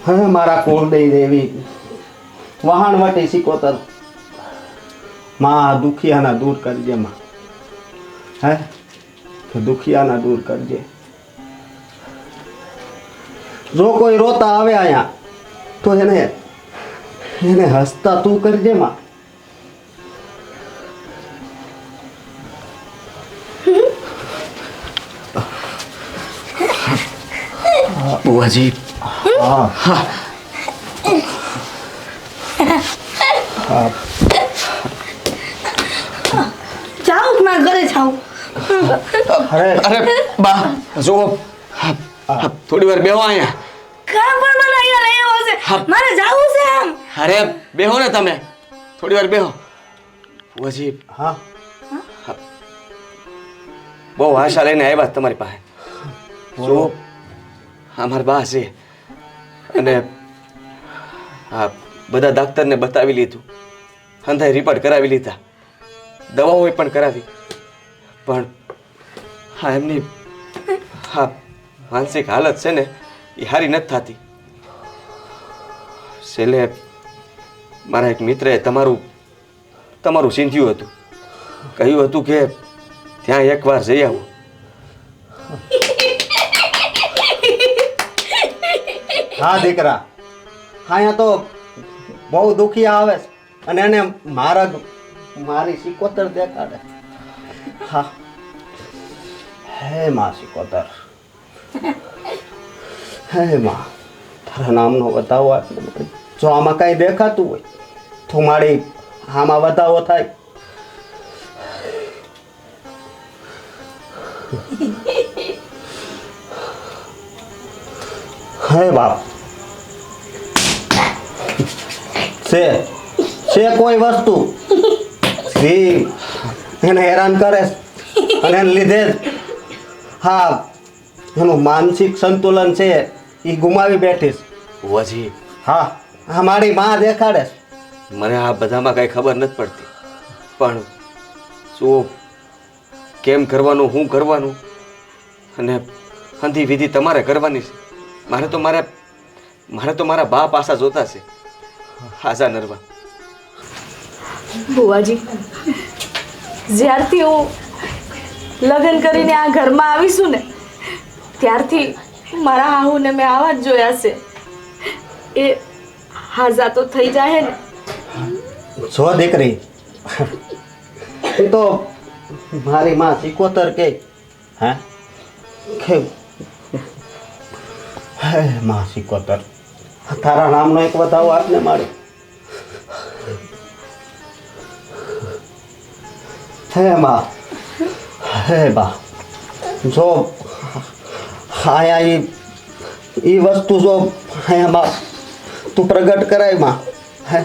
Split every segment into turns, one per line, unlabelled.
હે મારા કુળદેવી દેવી, વહાણવટી સિકોતર, માં દુખિયાના દૂર કરજે માં. હે તો દુખિયાના દૂર કરજે. જો કોઈ રોતા આવે અહીંયા તો એને હસતા તું કરજે માં.
બુઆજી.
હા હા
જાઉં મારા ઘરે જાઉં.
અરે બા જો થોડી વાર બેહો અહીંયા.
કામ પણ મને અહીંયા લઈ આવ્યો છે. મારે જાવું છે આમ.
અરે બેહો ને તમે, થોડી વાર બેહો. બુઆજી
હા
બહુ આશા લઈને આવ્યા તમારી પાસે. જો અમારા બા છે અને આ બધા ડાક્ટરને બતાવી લીધું, અંધાઈ રિપોર્ટ કરાવી લીધા, દવાઓ પણ કરાવી, પણ હા એમની હા માનસિક હાલત છે ને એ સારી નથી થતી. છેલ્લે મારા એક મિત્રએ તમારું ચીંધ્યું હતું, કહ્યું હતું કે ત્યાં એકવાર જઈ આવું.
હા દીકરા, અહીંયા તો બહુ દુખી આવે છે અને એને મારી સિકોતર દેખાડે. હા હે માં સિકોતર, હે માં તારા નામનો વધાવો આપને. જો આમાં કાંઈ દેખાતું હોય તો મારી આમાં વધાવો થાય. હે બાપ, છે કોઈ વસ્તુ જે એને હેરાન કરે અને એને લીધે હા એનું માનસિક સંતુલન છે એ ગુમાવી બેઠીશ.
બુઆજી
હા હા મારી માં દેખાડે.
મને આ બધામાં કઈ ખબર નથી પડતી, પણ શું કેમ કરવાનું, શું કરવાનું, અને અંધી વિધિ તમારે કરવાની છે. મારે તો મારા બા પાસા જોતા છે. હાજા નરવા.
બુઆજી, જ્યારથી હું લગ્ન કરીને આ ઘરમાં આવીશું ને ત્યારથી મારા હાહુને મેં આવા જ જોયા છે. એ હાજા તો થઈ જાય ને.
જો દીકરી, એ તો મારી માં સિકોતર કે હે કે હે માં સિકોતર, તારા નામનો એક વધાવો આપને મારી. હે માં, હે બા, જો આયા એ વસ્તુ જો અહીંયા બા તું પ્રગટ કરાય માં, હે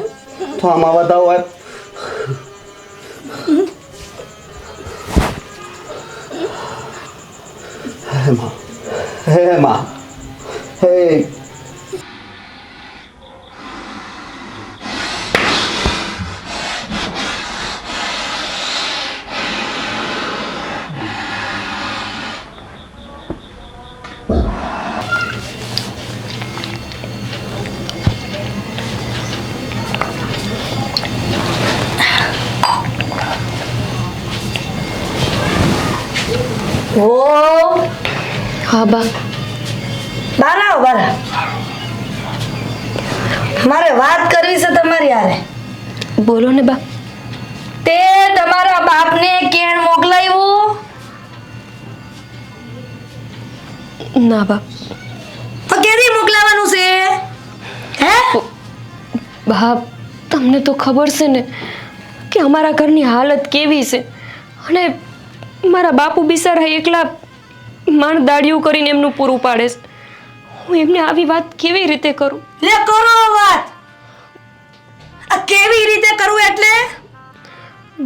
તો આમાં વધાવો આપ. હે માં, હે માં, હે.
ઓ
હા બા.
બારા બારા, મારે વાત કરવી છે તમારી હારે.
બોલો ને બા.
તે તમારા બાપને કેણ મોકલાવ્યું?
ના બા.
તો કેદી મોકલાવાનું છે? હે
બા, તમને તો ખબર છે ને કે અમારા ઘરની હાલત કેવી છે, અને મારા બાપુ બિચારા એકલા માંડ દાડિયું કરીને એમનું પૂરું પાડે છે. હું એમને આવી વાત કેવી રીતે કરું?
લે કરો વાત. આ કેવી રીતે કરું એટલે?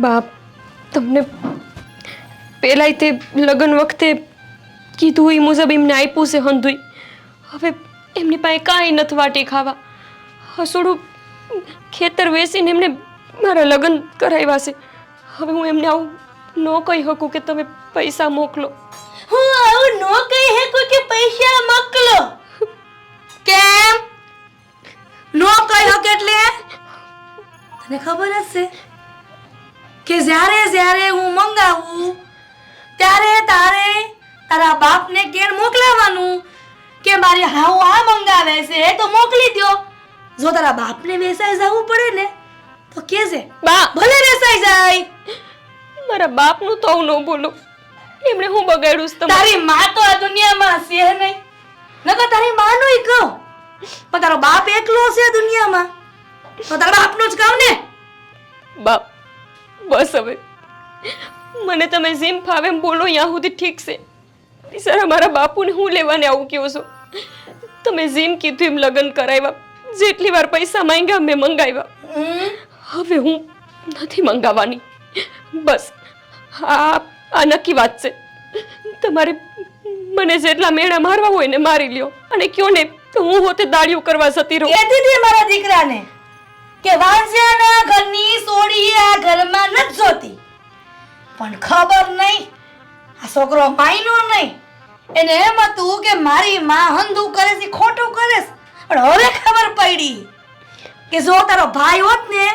બાપ, તમને પહેલાંય તે લગ્ન વખતે કીધું એ મુજબ એમને આપ્યું છે હંધુઈ. હવે એમની પાસે કાંઈ નથી વાટી ખાવા. હસોડું ખેતર વેચીને એમને મારા લગ્ન કરાવ્યા છે. હવે હું એમને આવું ન કહી શકું કે તમે પૈસા મોકલો.
હું આવું ન કહી શકું કે પૈસા મોકલો. કેમ નો કહી શકે? એટલે તને ખબર જ છે કે જ્યારે જ્યારે હું મંગાવું ત્યારે તારે તારા બાપને કેણ મોકલાવાનું કે મારી હાઉ આ મંગાવે છે તો મોકલી દો. જો તારા બાપને વેસાઈ જવું પડે ને તો કે છે
બા,
ભલે વેસાઈ જાય.
મારા બાપનું તો આવું ન બોલો. એમણે હું બગાડ્યું છે તમારું?
તારી માં તો આ દુનિયામાં છે નહીં. નકર તારી માનોય કહું, પણ તારો બાપ એકલો છે દુનિયામાં તો તારા બાપનું જ કહું ને.
બાપ, બસ હવે મને તમે જેમ ફાવે એમ બોલો, ત્યાં સુધી ઠીક છે. બિચારા મારા બાપુને હું લેવાને આવું કહો છો? તમે જેમ કીધું એમ લગ્ન કરાવ્યા, જેટલી વાર પૈસા માંગ્યા મેં મંગાવ્યા. હવે હું નથી મંગાવવાની. બસ આ નક્કી વાત છે. તમારે મને જેટલા મેળા મારવા હોય ને મારી લ્યો, અને કયો ને તો હું હોતે દાડિયું કરવા જતી રહું.
કહેતી હતી મારા દીકરાને કે વાંસ્યાના ઘરની સોડી આ ઘરમાં નથી જોતી, પણ ખબર નહીં આ છોકરો માયનો નહીં. એને એમ હતું કે મારી માં હંધું કરે છે, ખોટું કરે છે. પણ હવે ખબર પડી કે જો તારો ભાઈ હોત ને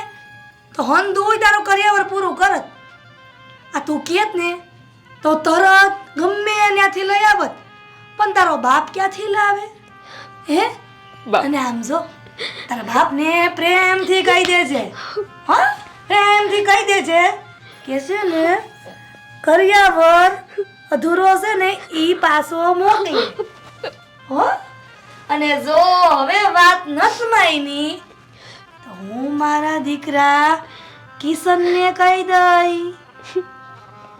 તો હંધું તારું કરિયાવર પૂરું કરત. આ તું કેત ને તો તરત ગમે ત્યાંથી લઈ આવત, પણ તારો બાપ ક્યાંથી લાવે? હે? અને આમ જો તારા બાપને પ્રેમથી કહી દેજે, હા, પ્રેમથી કહી દેજે કે છે ને કરિયાવર અધૂરો છે ને ઈ પાછો મોકલી, હો. અને જો હવે વાત નસ માયની તો હું મારા દીકરા કિશનને કહી દઈ.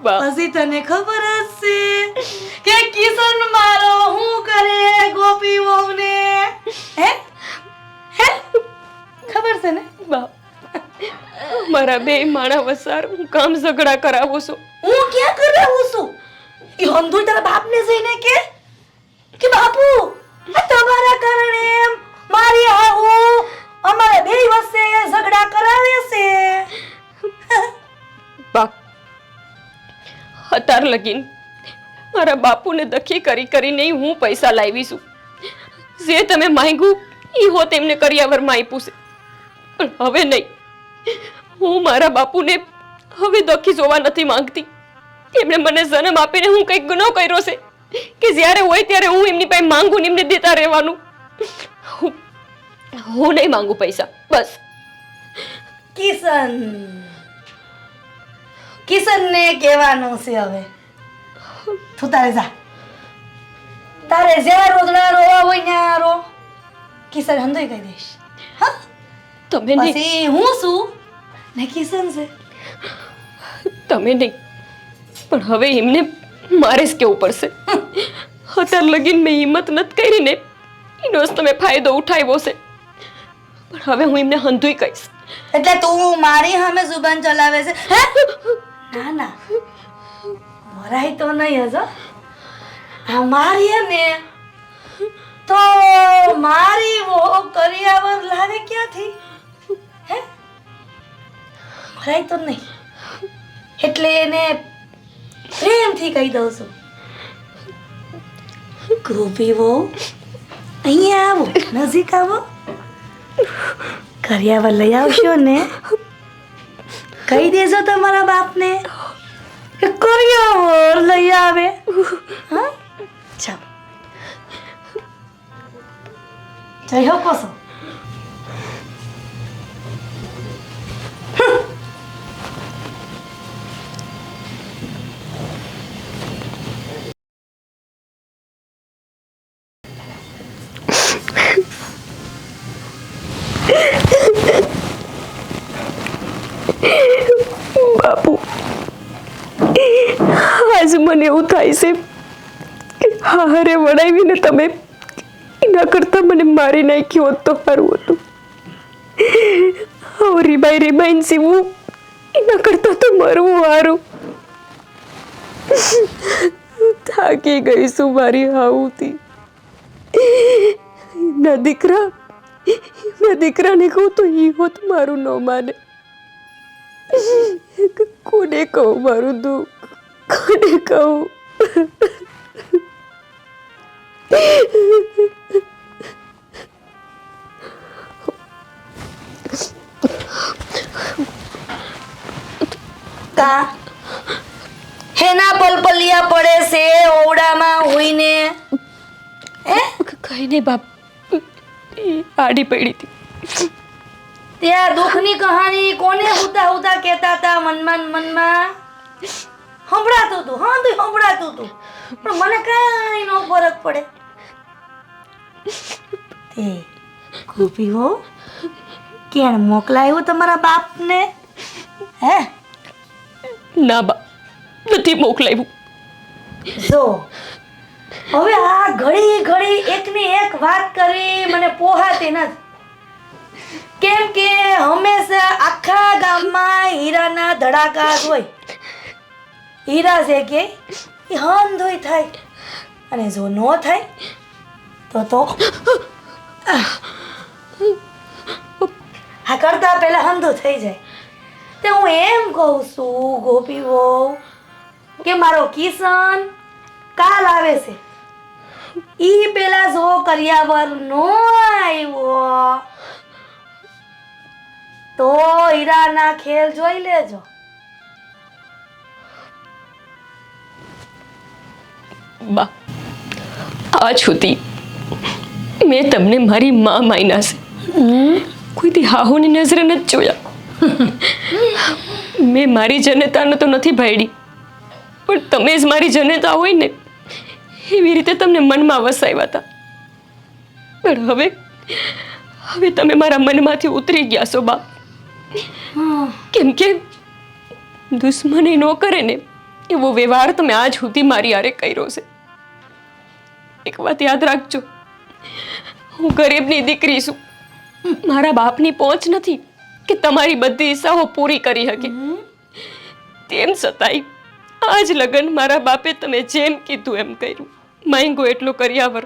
પછી તને ખબર જ છે કે કિશન મારો હું કરે ગોપી વહુને. હે હે ખબર છે ને?
બાપ, મારા બે માણા વસાર હું કામ ઝઘડા કરાવું છું.
હું ક્યાં કરાવું છું? એ હંધુય તારા બાપને જઈને કે બાપુ આ તમારા કારણે મારી હાહુ અમારે બે વચ્ચે ઝઘડા કરાવે છે.
બાપ, અત્યાર લગીન મારા બાપુને દખી કરી કરીને હું પૈસા લાવી છું. જે તમે માંગ્યું એ હોત એમને કરિયાવરમાં આપ્યું છે, પણ હવે નહીં. હું મારા બાપુને હવે દખી જોવા નથી માંગતી. એમણે મને જન્મ આપીને હું કંઈક ગુનો કર્યો છે કે જ્યારે હોય ત્યારે હું એમની પાસે માંગુ ને એમને દેતા રહેવાનું. હું નહીં માંગુ પૈસા. બસ.
કિશનને કહેવાનું છે હવે તું તારે જા, તારે જ્યાં રોદડા રોવા હોય ત્યાં રો. કિશન હંધોય કહી દઈશ, હા.
તમે નહીં,
પછી હું છું ને કિશન છે.
તમે નહીં, પણ હવે એમને મારે જ કેવું પડશે. અત્યાર લગીન મેં હિંમત નથી કરી ને એનો જ તમે ફાયદો ઉઠાવ્યો છે, પણ હવે હું એમને હંધુય કહીશ.
એટલે તું મારી સામે જુબાન ચલાવે છે? ના ના, મરાય તો નહીં હજો. આ મારી ને તો મારી વો કરિયાવર લાવે ક્યાંથી? હે? મરાય તો નહીં, એટલે એને પ્રેમથી કહી દઉં છું, ગોપી વો અહીંયા આવો, નજીક આવો, કરિયાવર લઈ આવશો ને. કહી દેજો તમારા બાપને કે કરિયાવર લઈ આવે. હા, ચાલો જઈ હો કોસો.
બાપુ, આજ મને એવું થાય છે કે હારે વડાવીને તમે એના કરતા મને મારી નાખ્યો હોત તો સારું હતું. હવે રીબાઈ સીવું એના કરતા તો મરવું સારું. થાકી ગઈ છું મારી હાઉથી. ના દીકરાને કહું તો એ હોત મારું ન માને. કોને કહું મારું દુઃખ, કોને કહું?
કા હેના પલપલિયા પડે છે ઓવડામાં હોઈને? હે
કઈ નહીં બાપ, આડી પડી હતી.
ત્યાં દુઃખની કહાની કોને હુતા હુતા કહેતા હતા મનમાં ને મનમાં? સંભળાતું હતું, હા તું સંભળાતું હતું, પણ મને કાંઈ નો ફરક પડે. તે ગોપી હો કેણ મોકલાયું તમારા બાપને? હે
ના બા, નથી મોકલાવ્યું.
જો હવે આ ઘડી ઘડી એકની એક વાત કરી મને પોહાતી નથી. કેમ કે હંમેશા આખા ગામમાં હીરાના ધડાકા જ હોય. હીરા છે કે એ હંધોય થાય, અને જો ન થાય તો હા કરતા પહેલા હંધો થઈ જાય. તે હું એમ કહું છું ગોપી વહુ કે મારો કિશન કાલ આવે છે, ઈ પેલા જો કર્યાવર નો આવ્યો તો હીરાના ખેલ જોઈ લેજો.
બા, આજ સુધી મેં તમને મારી માં માન્યા છે, કોઈથી હાહુની નજરે નથી જોયા. મેં મારી જનતાને તો નથી ભાડી, પણ તમે જ મારી જનતા હોય ને એવી રીતે તમને મનમાં વસાવ્યા હતા. પણ હવે તમે મારા મનમાંથી ઉતરી ગયા છો બા. કેમ કે દુશ્મની ન કરે ને એવો વ્યવહાર તમે આજ સુધી મારી હારે કર્યો છે. એક વાત યાદ રાખજો, હું ગરીબની દીકરી છું. મારા બાપની પહોંચ નથી કે તમારી બધી ઈચ્છાઓ પૂરી કરી શકે. તેમ છતાંય આજ લગન મારા બાપે તમે જેમ કીધું એમ કર્યું. માંગ્યું એટલું કર્યાવર,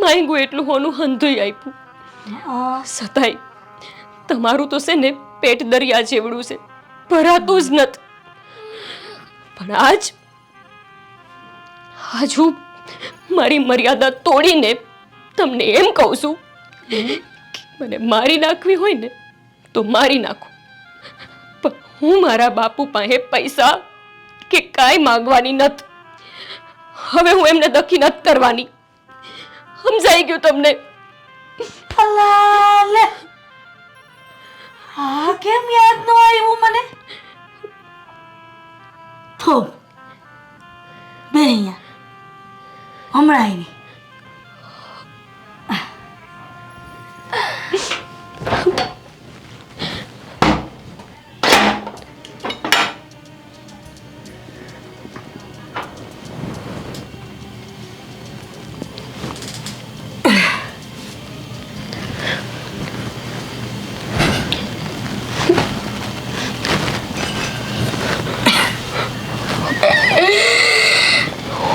માંગ્યું એટલું હોનું હંધુય આપ્યું. છતાંય તમારું તો છે ને પેટ દરિયા જેવડું છે, ભરાતું જ નથી. પણ આજ હું મારી મર્યાદા તોડીને તમને એમ કહું છું કે મને મારી નાખવી હોય ને તો મારી નાખો, પણ હું મારા બાપુ પાસે પૈસા કે કાંઈ માંગવાની નથી. હવે હું એમને દખી નથી કરવાની. સમજાઈ ગયું તમને?
અલા લે, આ કેમ યાદ ન આવ્યું મને? થોબ બે અહીંયા હમણાં આવી.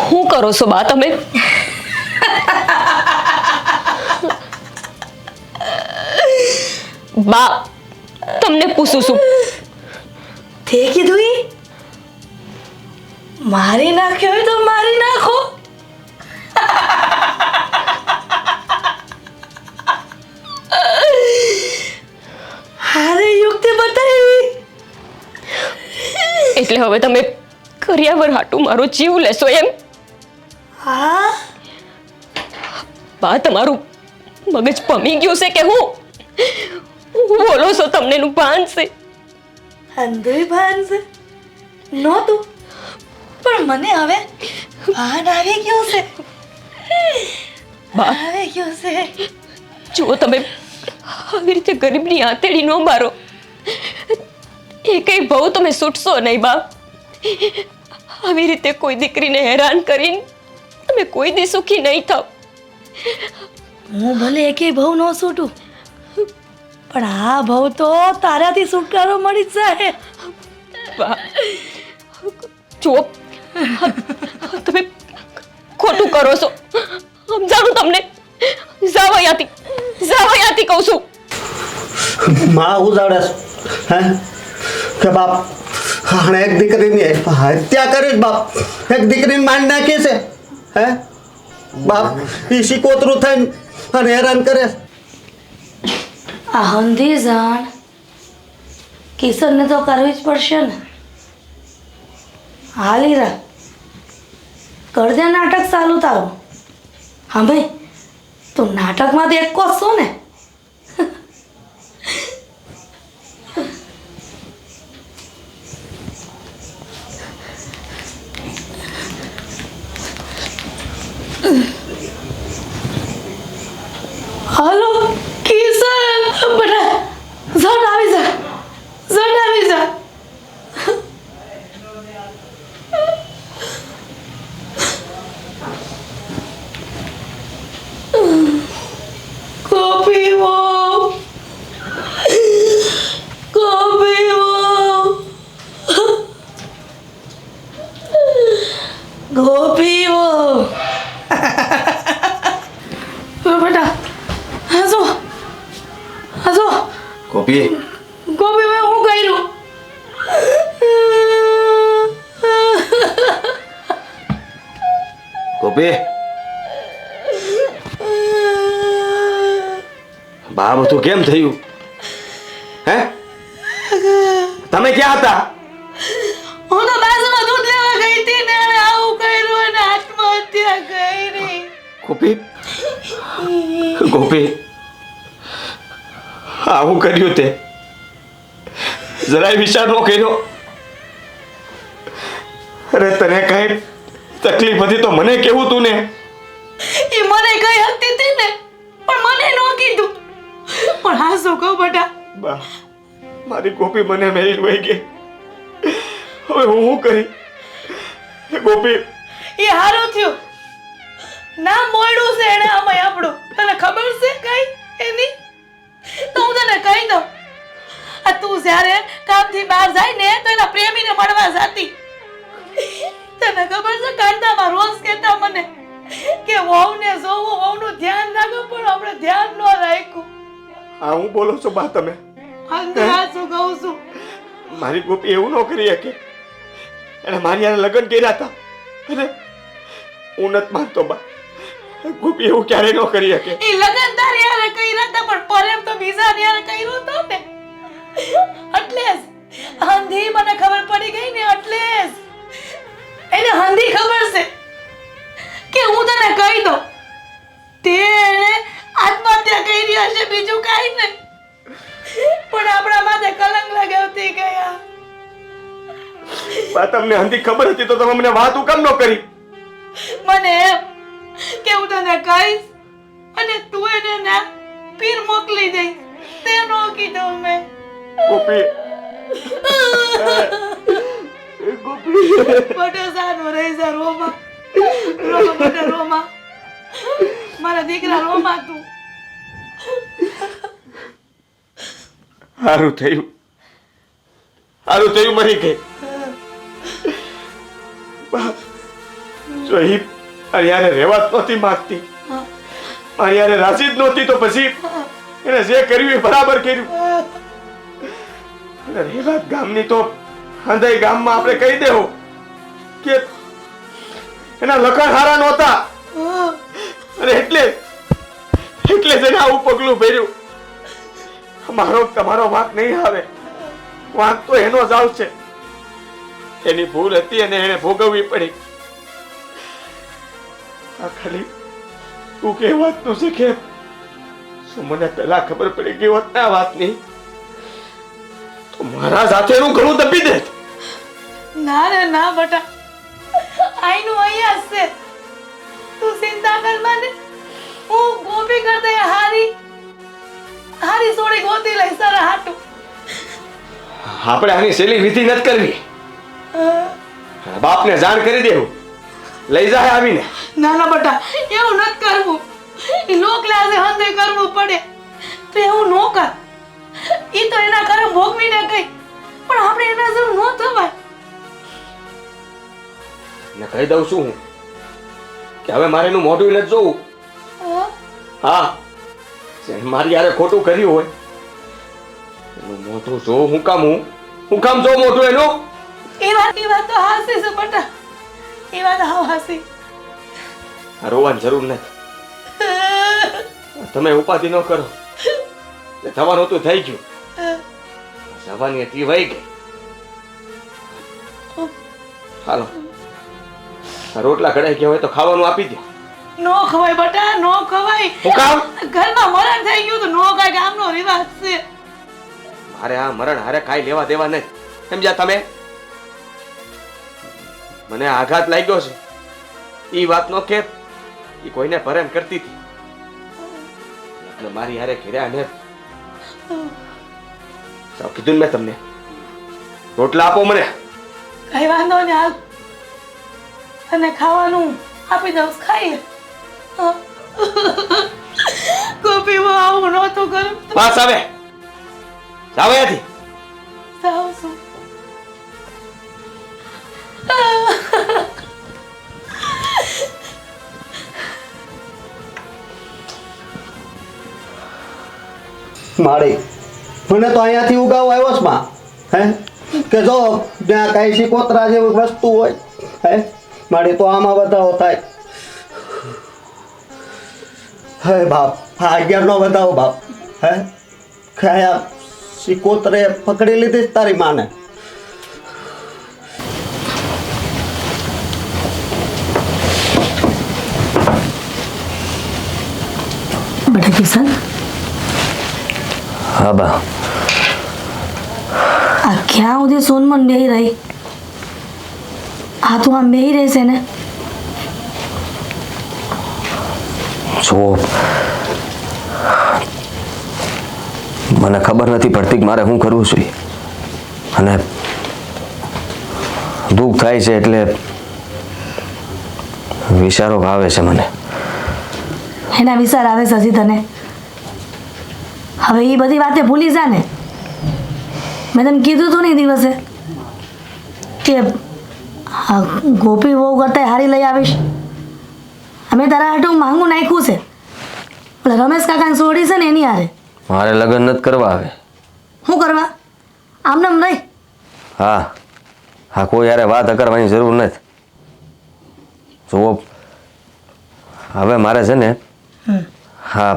શું કરો છો બા તમે? બા, તમને પૂછું છું.
તે કીધું ઈ? મારી નાખ્યો હોય તો મારી નાખો. હારે યુક્તિ બતાવી.
એટલે હવે તમે કર્યાવર હાટું મારો જીવ લેશો એમ?
હા
બા, તમારું મગજ પમી ગયું છે કે હું બોલો છો? તમને એનું ભાન છે?
અંધુય ભાન છે નહોતું, પણ મને હવે ભાન આવી ગયું છે.
બા,
આવી ગયું છે.
જો તમે આવી રીતે ગરીબની આંતેડી ન મારો. એ કઈ બહુ તમે છૂટશો નહીં બા. આવી રીતે કોઈ દીકરીને હેરાન કરીને તમે કોઈ દી સુખી નહીં થાવ.
હું ભલે એકે બહુ ન છૂટું, પણ આ બહુ તો તારાથી છુટકારો મળી જ જાય.
બા, જો તમે ખોટું કરો છો, સમજાણું તમને. જાવ અહીંયાથી કહું છું.
માં ઉજાડે હે કે બાપ અને એક દીકરીની હત્યા કરી બાપ, એક દીકરીને મારી નાખી છે. હે બાપ, એ શીકોતરું થઈને અને હેરાન કરે.
આ હંધી જાણ કિશનને તો કરવી જ પડશે ને. હાલી રા કર દે નાટક ચાલુ તારું. હા ભાઈ, તું નાટકમાં તો એક કોસ છો ને. હલો કિશન, બેટા ઝટ આવી જા, ઝટ આવી જા. કોફી વો, કોફી વો, કોફી વો. બેટા હસો હસો.
ગોપી,
ગોપી મેં હું કર્યું?
ગોપી, બા બધું કેમ થયું? હે, તમે ક્યાં હતા?
હું તો બાજુમાં દૂધ લેવા ગઈ હતી ને એણે આવું કર્યું અને આત્મહત્યા કરી.
ગોપી, ગોપી, આવું કર્યું તે જરાય વિચાર ન કર્યો? અરે તને કઈ તકલીફ હતી તો મને કેવું તું ને.
એ મને કઈ હતી હતી ને, પણ મને ન કીધું. પણ હા શું કહું બેટા,
બા, મારી ગોપી મને મેરી વહી ગઈ. હવે હું શું કરી? ગોપી,
એ હારું થયું. નામ મોડું છે એને આમાં આપણું. તને ખબર છે કઈ એની? તો હું તને કહી દઉં. આ તું જ્યારે કામથી બહાર જાય ને તો એના પ્રેમીને મળવા જતી. તને ખબર છે કાંતામાં રોજ કહેતા મને કે વહુને જોવું, વહુનું ધ્યાન રાખો, પણ આપણે ધ્યાન ન રાખ્યું.
હા, હું બોલો છો બા તમે?
અંધા શું કહું છું?
મારી ગોપી એવું ન કરી શકે. એને મારી યારે લગ્ન કર્યા હતા અને હું નથી માનતો બા. ગોપી એવું ક્યારે ન કરી શકે.
એ લગન તારી યારે કર્યા હતા, પણ પ્રેમ તો બીજા યારે કર્યો હતો ને. એટલે જ હંધી મને ખબર પડી ગઈ ને, એટલે જ એને હંધી ખબર છે કે હું તને કહી દઉં. તેને આત્મહત્યા કરી હશે, બીજું કાંઈ નહીં. પણ આપણા માથે કલંક લગાવતી ગયા.
બા, તમને હંધી ખબર હતી તો તમે મને વાત હું કેમ ન કરી?
મને એમ કે હું તને કહીશ અને તું એને ના પીર મોકલી દઈશ. તે નો કીધું મેં.
ગોપી,
બટો સાનો રહી જા રોમા. રોમા બટો રોમા. મારા દીકરા રોમા તું.
સારું થયું, સારું થયું મરી ગઈ. બા, જો ઈ મારી યારે રહેવા જ નહોતી માંગતી, મારી યારે રાજી જ નહોતી, તો પછી એને જે કર્યું એ બરાબર કર્યું. અને રહી વાત ગામની, તો હંધાઈ ગામમાં આપણે કહી દેવું કે એના લખણ હારા નહોતા અને એટલે જ એને આવું પગલું ભર્યું. મારો તમારો વાંક નહીં આવે, વાંક તો એનો જ આવશે. એની ભૂલ હતી અને એને ભોગવવી પડી. આ ખાલી તું કે વાતનું છે કે શું મને પહેલા ખબર પડી ગઈ હોત ને આ વાતની, તો મારા સાથેનું ઘણું દબી દે.
ના રે ના બટા, આઈનું અહીંયા જ છે. તું ચિંતા કર મને. હું ગોપી કરતે હારી સોડી ગોતી લઈશ તારા હાટુ.
આપણે આની સેલી વિધિ નથી કરવી. બાપને જાણ કરી દેવું, લઈ જાય આવીને.
ના ના બટા, એવું નથી કરવું. એ લોક લાજે હંધે કરવું પડે તો એવું ન કર. ઈ તો એના કર્મ ભોગવીને ગઈ, પણ આપણે એના જેવું ન થવાય.
ને કહી દઉં છું હું કે હવે મારે એનું મોઢું નથી જોવું. હા, જેને મારી યારે ખોટું કર્યું હોય એનું મોઢું જો. હું કામ જોઉં મોઢું એનું?
એ વાત તો હાસી છે બટા, એ વાત હાવ હાસી.
આ રોવાની જરૂર નથી. તમે ઉપાધિ ન કરો. એટલે થવાનું હતું થઈ ગયું. જવાની હતી વહી ગઈ. હાલો, આ રોટલા કઢાઈ ગયા હોય તો ખાવાનું આપી દો.
નો ખવાય બટા, નો ખવાય.
હું કામ?
ઘરમાં મરણ થઈ ગયું તો નો કાંઈ ગામનો રિવાજ છે.
મારે આ મરણ હારે કાંઈ લેવા દેવા નહીં, સમજ્યા તમે? મને આઘાત લાગ્યો છે એ વાતનો કે એ કોઈને ભરેમ કરતી હતી એટલે મારી હારે ઘેર્યા ને સાવ કીધું ને મેં તમને. રોટલા આપો મને.
કઈ વાંધો ને, હાલ તને ખાવાનું આપી દઉં, ખાઈ લે. ગોપી બહુ આવું નહોતું કરું.
પાસ આવે જાવ અહીંયાથી.
જાઉં છું.
માળી મને તો અહીંયાથી ઉગાવ આવ્યો છે માં. હે કે જો ત્યાં કાંઈ શીકોતરા જેવી વસ્તુ હોય હે માળી તો આમાં વધારો થાય. હે બાપ, હા 11 નો વધાવો બાપ. હે કયા શીકોતરે પકડી લીધી છે તારી માને?
બેટા કિશન,
હા બા.
આ ક્યાં સુધી સોનમન બેહી રહી? આ તો આમ બેહી રહેશે ને?
જો મને ખબર નથી પડતી કે મારે શું કરવું જોઈએ અને દુઃખ થાય છે એટલે વિચારો આવે છે મને.
એના વિચાર આવે છે હજી તને? હવે એ બધી વાતે ભૂલી જા ને. મેં તને કીધું તું ને એ દિવસે કે આ ગોપી વહુ કરતા હારી લઈ આવીશ. અમે તારા હાટું માંગું નાખ્યું છે. પેલા રમેશ કાકાને છોડી છે ને એની હારે.
મારે લગ્ન નથી કરવા આવે.
શું કરવા? આમને આમ રહી.
હા હા, કોઈ યારે વાત કરવાની જરૂર નથી. જુઓ હવે મારે છે ને હા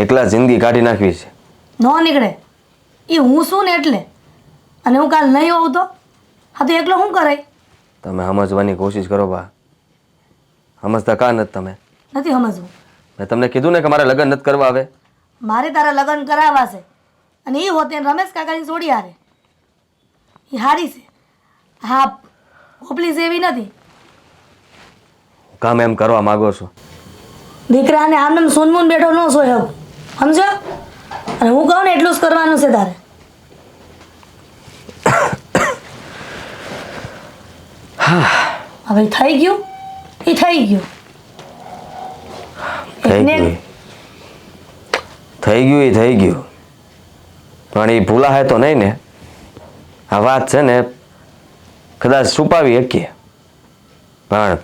એકલા જિંદગી કાઢી નાખવી છે.
ન નીકળે એ હું શું ને એટલે. અને હું કાલ નહીં હોઉં તો હા તો એકલો શું કરાય?
તમે સમજવાની કોશિશ કરો બા. સમજતા કા નથી તમે?
નથી સમજવું.
મેં તમને કીધું ને કે મારે લગ્ન નથી કરવા આવે.
મારે તારા લગ્ન કરાવવા છે અને એ હોતે રમેશ કાકાની છોડી હારે. એ હારી છે. હા ગોપલી જેવી નથી.
કામ એમ કરવા માંગો છો?
દીકરાને આમને સોનમૂન બેઠો ન સોય હવે, સમજો? અને હું કહું ને એટલું જ કરવાનું છે તારે. હવે થઈ ગયું એ થઈ ગયું.
થઈ ગયું એ થઈ ગયું પણ એ ભૂલાય તો નહીં ને? આ વાત છે ને કદાચ છુપાવી શકીએ પણ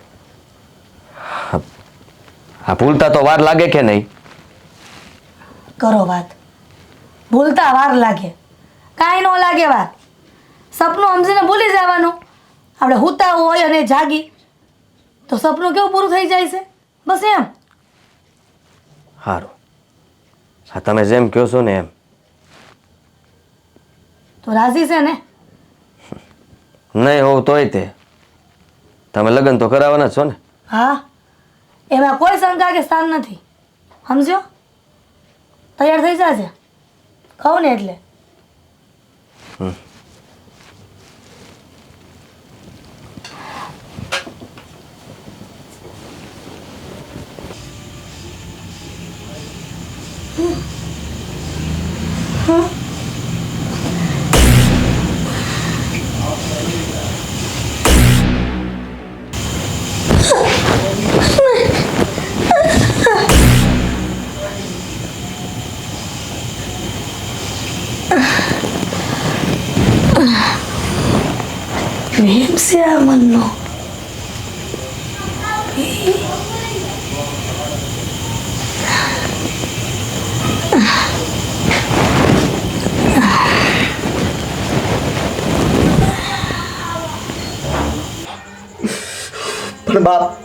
આ ભૂલતા તો વાર લાગે કે નહીં?
કરો વાત. ભૂલતા વાર લાગે? કાંઈ ન લાગે વાત. સપનું સમજીને ભૂલી જવાનું. આપણે હુતા હોય અને જાગી તો સપનું કેવું પૂરું થઈ જાય છે, બસ એમ.
સારું, હા તમે જેમ કહો છો ને એમ.
તો રાજી છે ને?
નહીં હોવ તોય તે તમે લગ્ન તો કરાવવાના છો ને?
હા, એમાં કોઈ શંકા કે સ્થાન નથી, સમજો? તૈયાર થઈ જશે કહું ને એટલે. પ્રેમ છે આ મનનો.
પણ બાપ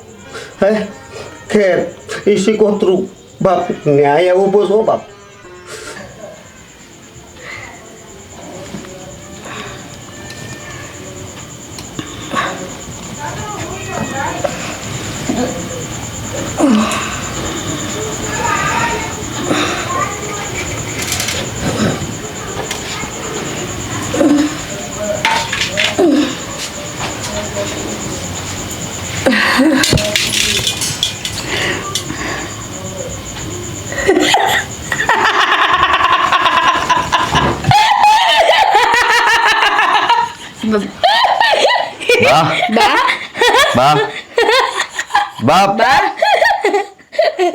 હે કે એ શીખોતરું બાપ ન્યાય ઊભો છો બાપ.
બા બા બા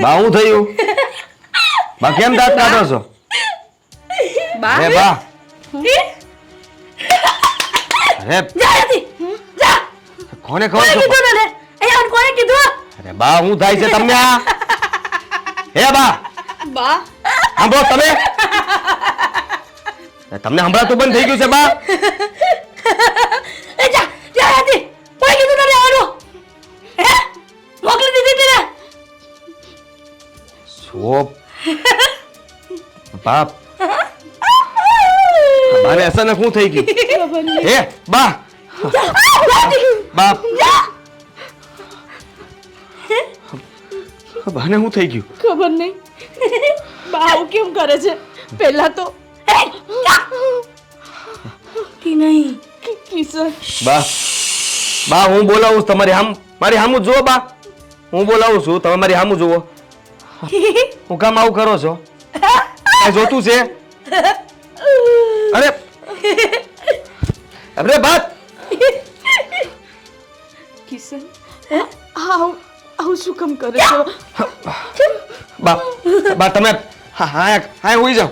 બા હું થયું? બા કેમ દાંત કાઢો છો? હે બા અરે કોને કહો છો?
કોને કીધું?
અરે બા હું થાય છે તમને આ? હે બા
બા
સાંભળો તમે? તમને સંભળાતું બંધ થઈ ગયું છે બા?
મોકલી દીધી તને.
શું બાપ બાને અચાનક શું થઈ ગયું? હે બા બાપ બાને શું થઈ ગયું?
ખબર નહીં બા આવું કેમ કરે છે. પહેલા તો
નહીં
કિશન
બા બા હું બોલાવું છું તમારી મારી સામું જુઓ બા. હું બોલાવું છું તમે મારી સામું જુઓ. હું કામ આવું કરો છો? કઈ જોતું છે? અરે અરે બાત
કિશન આવું શું કામ કરે છો?
બા બા તમે હા હા હા હોઈ જાઓ.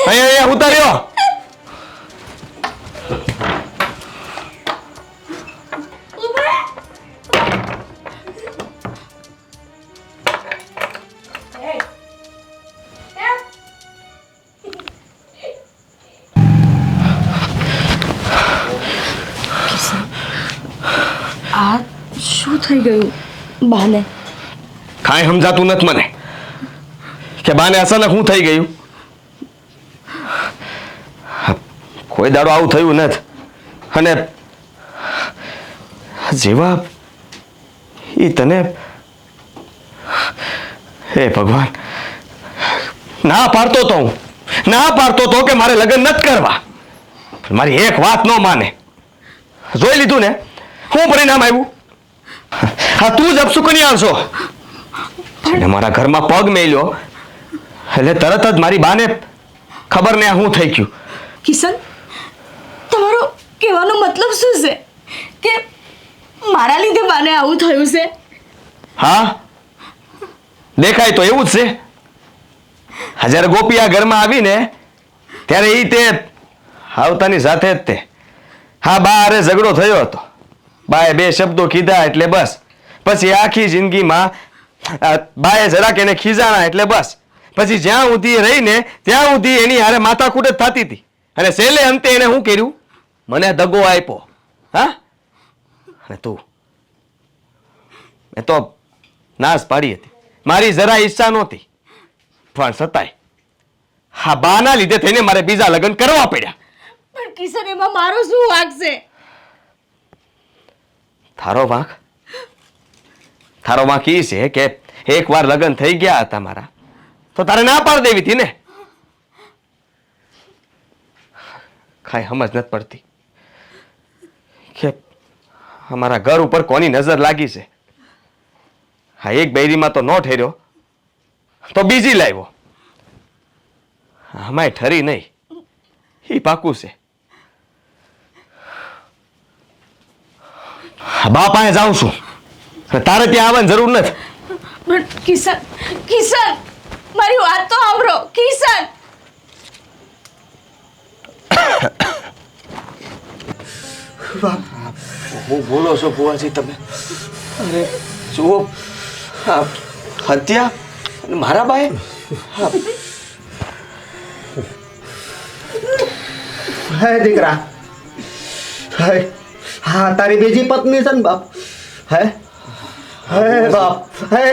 અહીંયા ઉતાર્યો.
આ શું થઈ ગયું બાને?
કાંઈ સમજાતું નથી મને કે બાને અચાનક શું થઈ ગયું. કોઈ દાડો આવું થયું નથી અને જેવા ઈ તને હે ભગવાન ના પાડતો તો હું ના પાડતો તો કે મારે લગ્ન નથી કરવા. મારી એક વાત ન માને. જોઈ લીધું ને શું પરિણામ આવ્યું? હા તું જ અપસુકનિયાળ છો. અને મારા ઘરમાં પગ મેલ્યો એટલે તરત જ મારી બાને ખબર ને શું થઈ ગયું.
કિશન તમારો કહેવાનો મતલબ શું છે કે મારા લીધે બાને આવું થયું છે?
હા દેખાય તો એવું જ છે. જ્યારે ગોપી આ ઘરમાં આવીને ત્યારે એ તે આવતાની સાથે જ તે હા બા અરે ઝઘડો થયો હતો. બાએ બે શબ્દો કીધા એટલે બસ પછી આખી જિંદગીમાં બાએ જરાક એને ખીજાણા એટલે બસ પછી જ્યાં સુધી રહીને ત્યાં સુધી એની હારે માથાકૂટ જ થતી હતી. અને છેલ્લે અંતે એને શું કર્યું? મને દગો આપ્યો. હા અને તું મેં તો નાશ પાડી હતી. મારી જરા ઈચ્છા નહોતી પણ છતાંય હા બાના લીધે થઈને મારે બીજા લગ્ન કરવા પડ્યા.
પણ કિશન એમાં મારો શું વાંક છે?
તારો વાંક ઈ છે કે એકવાર લગ્ન થઈ ગયા હતા મારા તો તારે ના પાડ દેવી હતી ને. કાંઈ સમજ નથી પડતી કે અમારા ઘર ઉપર કોની નજર લાગી છે. હા એક બૈરીમાં તો ન ઠેર્યો તો બીજી લાવ્યો. આમાંય ઠરી નહીં એ પાકું છે. બાપાએ જાઉં છું તારે ત્યાં આવવાની જરૂર નથી.
પણ કિશન મારી વાત તો સાંભળો કિશન.
હું બોલો છો બુઆજી તમે? અરે જુઓ હત્યા મારા બાએ
હે દીકરા, હે હા તારી બીજી પત્ની છે ને બાપ? હે હે બાપ, હે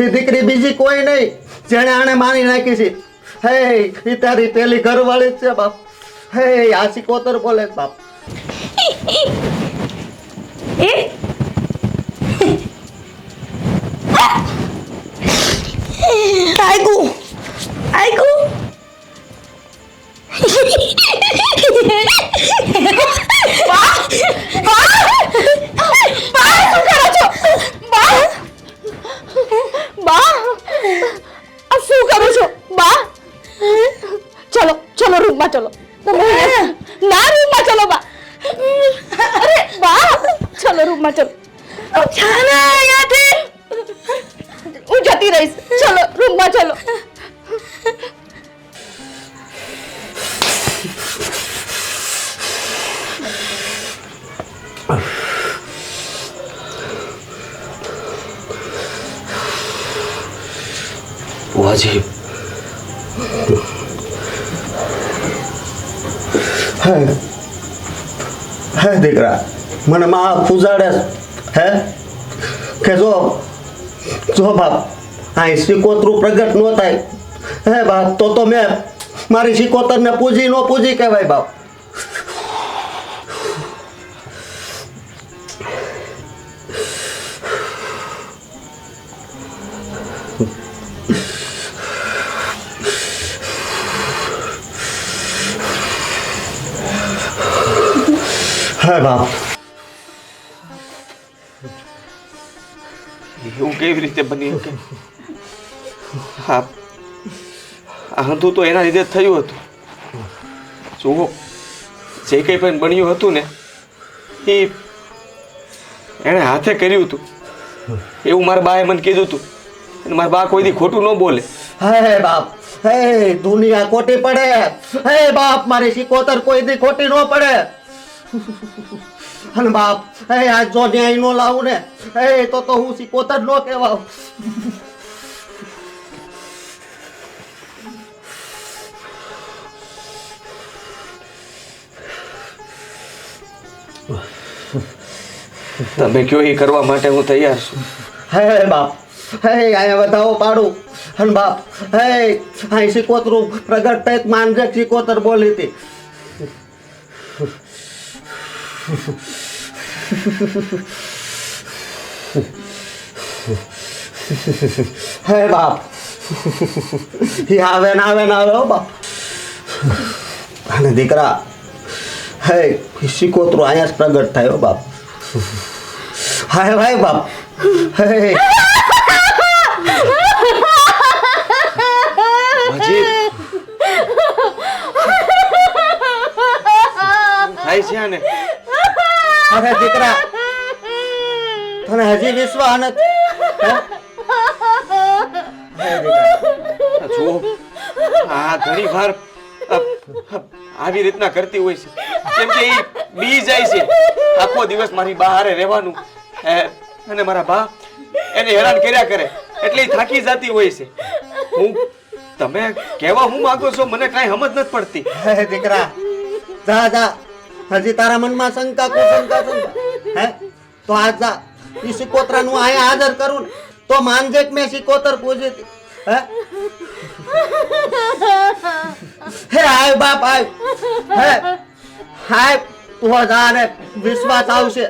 એ દીકરી બીજી કોઈ નહીં જેણે આને મારી નાખી છે. હે એ તારી પેલી ઘરવાળી જ છે બાપ. હે આ સિકોતર બોલે છે બાપ.
શું કરો છો બા? ચલો ચલો રૂમમાં ચલો. ના રૂમમાં ચલો બા. અરે બા ચલો રૂમમાં ચલો. હું જતી રહીશ. ચલો રૂમમાં ચલો.
વાજી
હે હે દીકરા, મને માં પૂજાડે હે કે જો બાપ આ સિકોતરું પ્રગટ ન થાય. હે બાપ તો મેં મારી સિકોતરને પૂજી ન પૂજી કહેવાય બાપ. હે બાપ,
એવું કેવી રીતે બની શકે? હા, આ હતું તો એના લીધે જ થયું હતું. જુઓ, જે કંઈ પણ બન્યું હતું ને એ એણે હાથે કર્યું હતું એવું મારા બાએ મને કીધું હતું. અને મારા બા કોઈ દી ખોટું ન બોલે.
હે બાપ, હે દુનિયા ખોટી પડે. હે બાપ, મારી સિકોતર કોઈ દી ખોટી ન પડે. અને બાપ, હે આજ જો ન્યાય નો લાવું ને હે તો હું સિકોતર નો કહેવાવ.
તમે કયો એ કરવા માટે હું તૈયાર છું.
હે બાપ, હે અહીંયા વધાવો પાડું. અને બાપ, હે અહીં સિકોતરું પ્રગટ થાય માનજે સિકોતર બોલી હતી. હે બાપ, આવે ને હો બાપ. અને દીકરા, હે સિકોતરું અહીંયા જ પ્રગટ થાય હો બાપ. હાય ભાઈ બાપ. હે
વાજી થાય છે આને?
અરે દીકરા, તને હજી વિશ્વાસ નથી?
જુઓ, આ ઘણી વાર આવી રીતના કરતી હોય છે. કેમ કે એ બી જાય છે આખો દિવસ મારી બહારે રહેવાનું અને મારા બા એને હેરાન કર્યા કરે એટલે એ થાકી જતી હોય છે. તમે કહેવા હું માંગો છો મને કાંઈ સમજ નથી પડતી.
હે દીકરા, જા હજી તારા મનમાં શંકા હે તો આજ જા. ઈ સિકોતરાનું અહીંયા હાજર કરું ને તો માનજે કે મેં સિકોતર પૂજી હતી. હે આય બાપ આય. હે હાય તું જા ને વિશ્વાસ આવશે.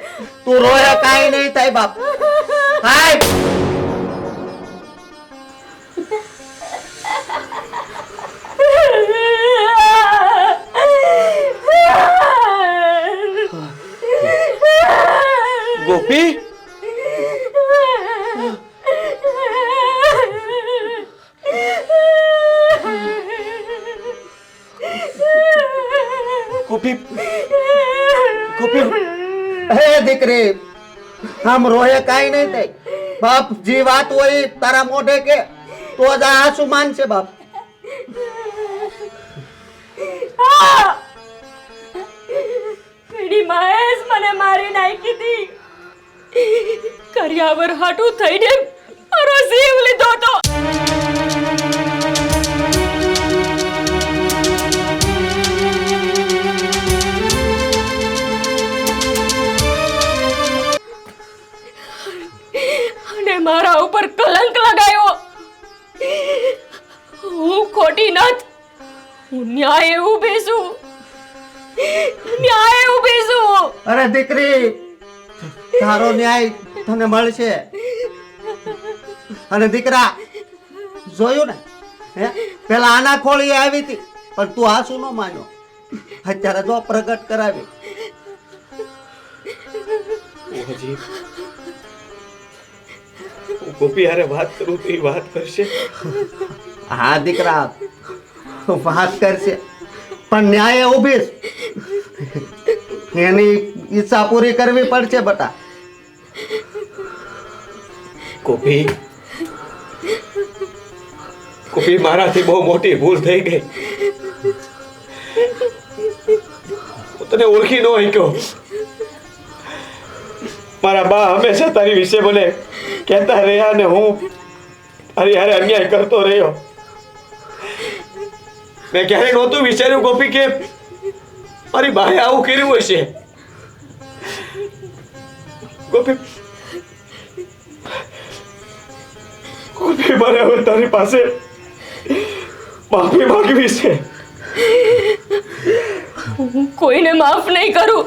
તું રોયા કાંઈ નહીં થાય બાપ. હાય
ગોપી, ગોપી, ગોપી.
હે દીકરી, આમ રોહે કાંઈ નહીં થાય બાપ. જે વાત હોય ઈ તારા મોઢે કે તો જ આ આંસુ માનશે બાપ.
પેડી મહેશ મને મારી નાખી હતી. કર્યાવર હાટું થઈને મારો જીવ લીધો તો. ખોટી નથ. હું ન્યાય ઊભી છું. ન્યાય ઊભી છું.
અરે દીકરી, તારો ન્યાય તને મળશે. અને દીકરા, જોયું ને, હે પેલા આના ખોળી આવી હતી, પણ તું આ શું ન માન્યો. અત્યારે જો પ્રગટ કરાવી.
હજી હું ગોપી હારે વાત કરું તો એ વાત કરશે.
હા દીકરા, વાત કરશે, પણ ન્યાય ઊભી એની ઈચ્છા પૂરી કરવી પડશે બટા.
ગોપી, ગોપી, મારાથી બહુ મોટી ભૂલ થઈ ગઈ. હું તને ઓળખી ન શક્યો. મારા બા હંમેશા તારી વિશે મને કહેતા રહ્યા ને હું તારી હારે અન્યાય કરતો રહ્યો. મેં ક્યારેય નહોતું વિચાર્યું ગોપી કે મારી બાએ આવું કર્યું હશે. ગોપી, ગોપી, મારે હવે તારી પાસે માફી માંગવી છે.
હું કોઈને માફ નહીં કરું.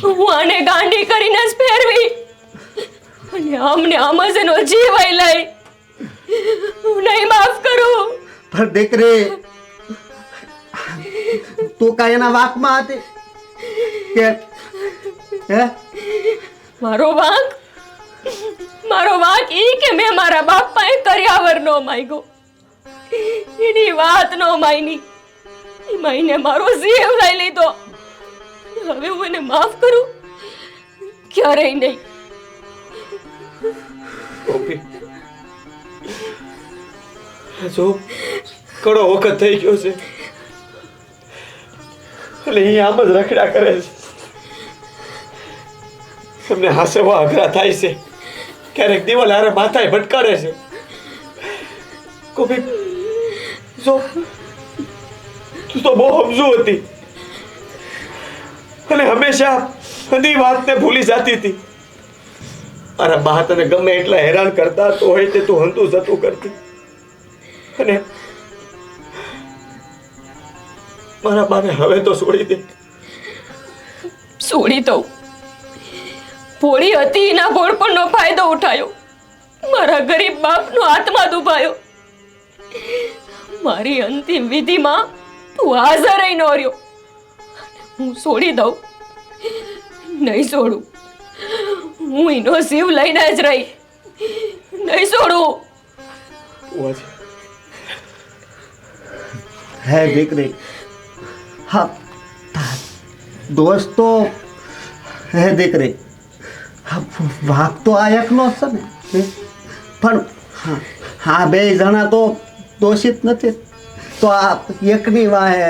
હું આને ગાંડી કરીને જ ફેરવી અને આમને આમ જ એનો જીવ લઈ. હું નહીં માફ કરું.
પણ દીકરી, તું કઈ એના વાકમાં હતી કે હે?
મારો વાંક ઈ કે મેં મારા બાપાએ કર્યાવર નો માંગ્યો. એની વાત નો માયની. એ માઈને મારો જીવ લઈ લીધો. હવે હું એને માફ કરું? ક્યારેય નહીં.
ગોપી, જો ઘણો વખત થઈ ગયો છે એટલે અહીં આમ જ રખડા કરે છે. તમને હાસવા અઘરા થાય છે. ક્યારેક દિવાલ હારે માથાએ ભટકાડે છે. ગોપી, જો તું તો બહુ સમજુ હતી અને હંમેશા બધી વાતને ભૂલી જતી હતી. મારા બા તને ગમે એટલા હેરાન કરતા તો હોય તે તું હંતું જતું કરતી. અને મારા બાને હવે તો છોડી દે.
છોડી દઉં? ભોળી હતી એના ભોળપણનો ફાયદો ઉઠાયો. મારા ગરીબ બાપનો આત્મા દુભાયો. મારી અંતિમ વિધિમાં તું હાજર ન રહ્યો. હું છોડી દઉં? નહીં છોડું. હું એનો શિવ લઈને જ રહી. નહીં છોડું.
હે દીકરી, હા દોસ્તો, હે દીકરી, વાક તો આ એકનો જ છે ને. પણ હા, બે જણા તો દોષિત નથી. તો આ એકની વાહે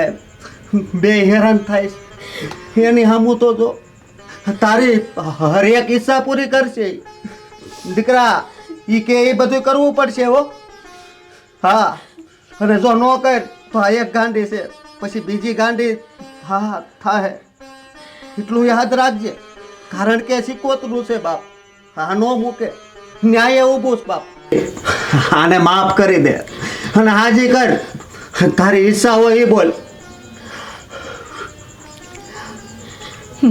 બે હેરાન થાય છે. એની સામું તો જો તારી હર એક ઈચ્છા પૂરી કરશે દીકરા. ઈ કે એ બધું કરવું પડશે હો. હા, અને જો ન કર તો આ એક ગાંડી છે, પછી બીજી ગાંડી હા થાય. એટલું યાદ રાખજે, કારણ કે સિકોતરું છે બાપ. હા, નો મૂકે. ન્યાય ઊભું છે બાપ. આને માફ કરી દે અને હાજી કર. તારી ઈચ્છા હોય એ બોલ.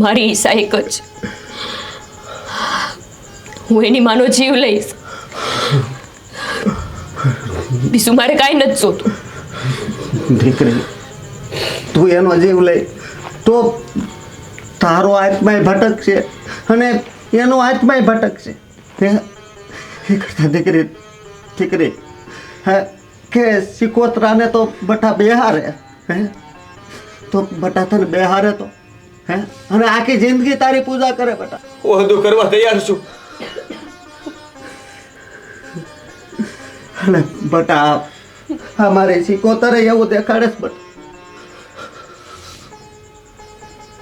મારી ઈચ્છા એક જ. હું એની માનો જીવ લઈશ. બીજું મારે કાંઈ નથી જોતું.
દીકરી, તું એનો જીવ લઈ તો તારો આત્માય ભટકશે અને એનો આત્માય ભટકશે. એ કરતા દીકરી હે કે સિકોતરાને તો બટા બેહારે. હે તો બટા તને બેહારે તો હે અને આખી જિંદગી તારી પૂજા કરે બટા.
હું બધું કરવા તૈયાર છું.
અને બટા અમારે સિકોતરે એવું દેખાડે છે બટા.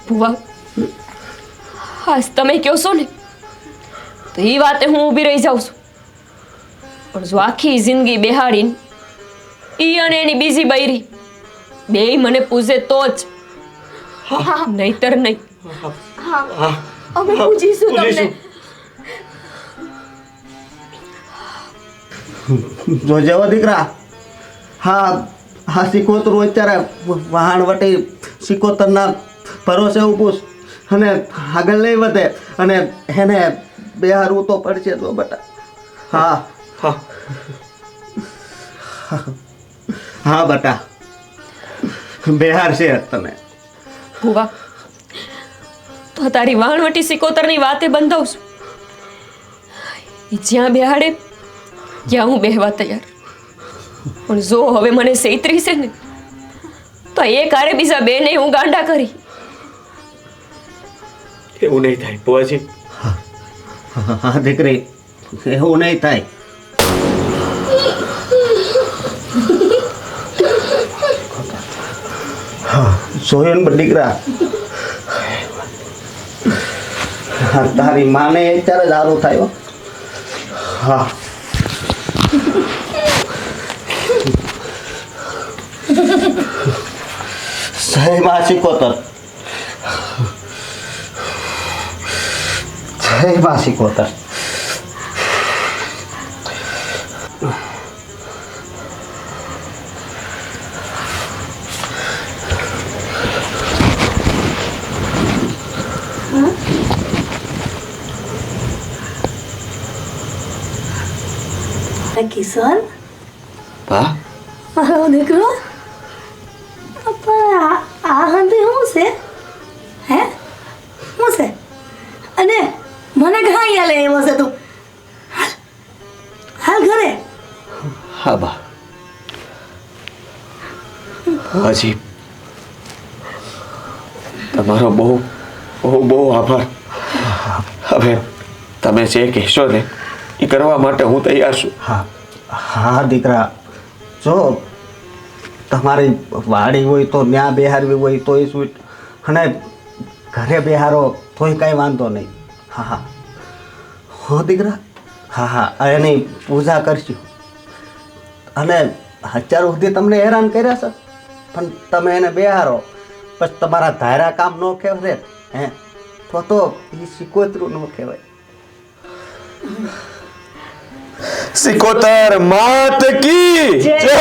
ભુવા, હાસ તમે કહો છો ને તો એ વાતે હું ઊભી રહી જાઉં છું. પણ જો આખી જિંદગી બેહાડીને ઈ અને એની બીજી બૈરી બેય મને પૂજે તો જ. નહીતર નહીં. અમે પૂજીશું તમને.
જો જેવો દીકરા, હા હા સિકોતરું અત્યારે વહાણ વટી સિકોતરના ભરોસે ઊભું છે. અને આગળ નહીં વધે અને એને બેહારવું તો પડશે તો બેટા. હા
હા
હા બેટા બેહાર છે તને.
ભુવા તો તારી વાણવટી સિકોતરની વાતે બંધાવશું. એ જ્યાં બેહાડે ત્યાં હું બેહવા તૈયાર. પણ જો હવે મને સૈત્રી છે ને તો એક હારે બીજા બે ને હું ગાંડા કરી.
એવું નહીં થાય બુઆજી.
હા દીકરી એવું નહીં થાય. જોયું ને દીકરા તારી માને અત્યારે જ સારું થાય હો. હા જય માં સિકોતર જય માં સિકોતર.
કિશન
બા
મારો દીકરો પણ આ હંધી શું છે હે શું છે અને મને ઘણા અહીંયા લઈ આવ્યો છે તું હાલ હાલ ઘરે
હા બા. બુઆજી તમારો બહુ બહુ બહુ આભાર. હવે તમે જે કહેશો ને એ કરવા માટે હું તૈયાર છું.
હા હા દીકરા જો તમારી વાડી હોય તો ત્યાં બેહારવી હોય તોય સ્વીટ અને ઘરે બેહારો તોય કાંઈ વાંધો નહીં. હા હા હો દીકરા. હા હા એની પૂજા કરશું. અને અત્યાર સુધી તમને હેરાન કર્યા છે પણ તમે એને બેહારો પછી તમારા ધારા કામ ન કહેવાય હે તો એ સિકોતરું ન કહેવાય.
સિકોતર માત કી જય.